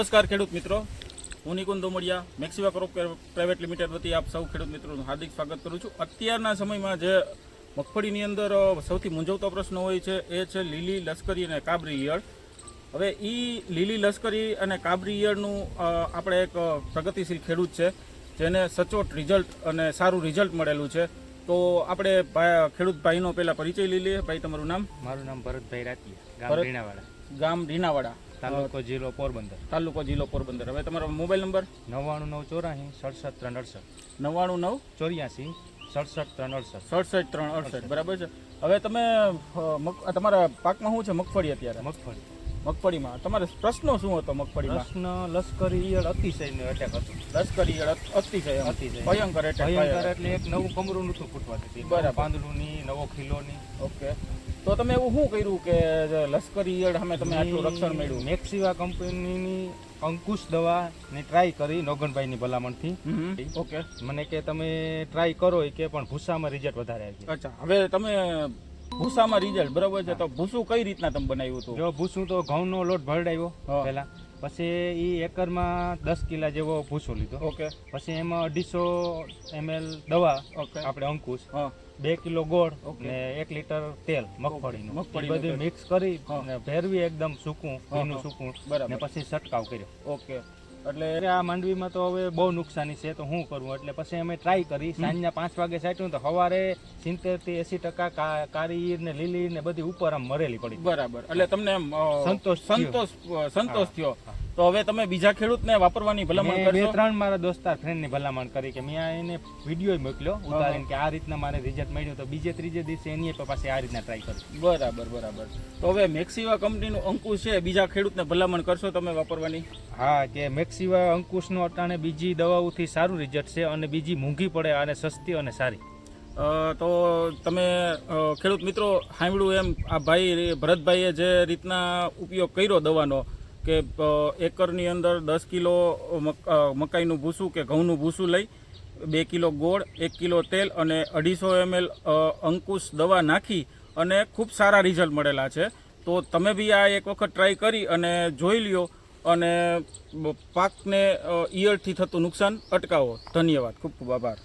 નમસ્કાર ખેડૂત મિત્રો, હું Nikunj Domadiya Maxiva crop private limited વતી આપ સૌ ખેડૂત મિત્રોનું હાર્દિક સ્વાગત કરું છું। અત્યારના સમયમાં જે મગફળીની અંદર સૌથી મૂંઝવતો પ્રશ્ન હોય છે એ છે લીલી લશ્કરી અને કાબરી ઈયળ। હવે એ લીલી લશ્કરી અને કાબરી ઈયળનું આપણે એક પ્રગતિશીલ ખેડૂત છે જેને સચોટ રિઝલ્ટ અને સારું રિઝલ્ટ મળેલું છે। તો આપણે ખેડૂત ભાઈનો પહેલાં પરિચય લઈ લઈએ। ભાઈ, તમારું નામ? મારું નામ ભરતભાઈ રાતિયા, ગામ રીણાવાડા, ગામ રીણાવાડા, તાલુકો જિલ્લો પોરબંદર। તાલુકો જિલ્લો પોરબંદર। હવે તમારો મોબાઈલ નંબર? 9984 67 368 99 84 67 368 67 368, બરાબર છે। હવે તમે તમારા પાકમાં શું છે મગફળી અત્યારે? મગફળીમાં તમારે પ્રશ્નો શું હતો મગફળીમાં? પ્રશ્ન લશ્કરી ઈયળ અતિશયનો એટેક હતો। લશ્કરી ઈયળ અતિશય ભયંકર એટેક, ભયંકર એટલે એક નવું કમરું નહોતું ફૂટવા દેતી, બરાબર, પાંદડુંની, નવો ખીલોની। ઓકે, તો તમે એવું શું કર્યું કે લશ્કરી ઈયળ સામે તમે આટલું રક્ષણ મળ્યું? મેક્સિવા કંપનીની અંકુશ દવાની ટ્રાય કરી નોગનભાઈની ભલામણથી। ઓકે, મને કે તમે ટ્રાય કરો કે પણ ભૂસામાં રિઝલ્ટ વધારે આવ્યું। અચ્છા, હવે તમે ભૂસામાં રિઝલ્ટ, બરાબર છે, તો ભૂસું કઈ રીતના તમે બનાવ્યું હતું? જો ભૂસું તો ઘઉંનો લોટ ભરડાવ્યો પહેલા, પછી એ એકરમાં 10 કિલા જેવો ભૂસો લીધો। ઓકે, પછી એમાં 250 ml દવા, આપણે અંકુશ, 2 કિલો ગોળ ને 1 લીટર તેલ મગફળીનું, બધું મિક્સ કરી ભેરવી એકદમ સૂકું, ભીનું સૂકું, ને પછી છંટકાવ કર્યો। ઓકે, એટલે આ માંડવીમાં તો હવે બહુ નુકસાની છે, તો શું કરવું? એટલે પછી અમે ટ્રાય કરી, સાંજના 5 વાગે છાંટ્યું તો સવારે 70 થી 80% કાળી ને લીલી ને બધી ઉપર આમ મરેલી પડી। બરાબર, એટલે તમને સંતોષ થયો। તો હવે તમે બીજા ખેડૂતને વાપરવાની ભલામણ કરશો? 2-3 મારા દોસ્તાર ફ્રેન્ડની ભલામણ કરી કે મેં એને વિડીયો મોકલ્યો ઉતારીને કે આ રીતના મારે રિઝલ્ટ મળ્યું, તો બીજે ત્રીજે દિવસે એની પાસે આ રીતના ટ્રાય કરી। બરાબર, બરાબર। તો હવે મેક્સિવા કંપનીનું અંકુશ છે, બીજા ખેડૂતને ભલામણ કરશો તમે વાપરવાની? હા, કે મેક્સિવા અંકુશનો અટાણે બીજી દવાઓથી સારું રિઝલ્ટ છે અને બીજી મોંઘી પડે અને સસ્તી અને સારી। તો તમે ખેડૂત મિત્રો સાંભળ્યું એમ, આ ભાઈ ભરતભાઈએ જે રીતના ઉપયોગ કર્યો દવાનો કે એકરની અંદર 10 કિલો મકાઈનું ભૂસું કે ઘઉંનું ભૂસું લઈ 2 કિલો ગોળ, 1 કિલો તેલ અને 250 ml અંકુશ દવા નાખી અને ખૂબ સારા રિઝલ્ટ મળેલા છે। તો તમે બી આ એક વખત ટ્રાય કરી અને જોઈ લ્યો અને પાકને ઈયળથી થતું નુકસાન અટકાવો। ધન્યવાદ, ખૂબ ખૂબ આભાર।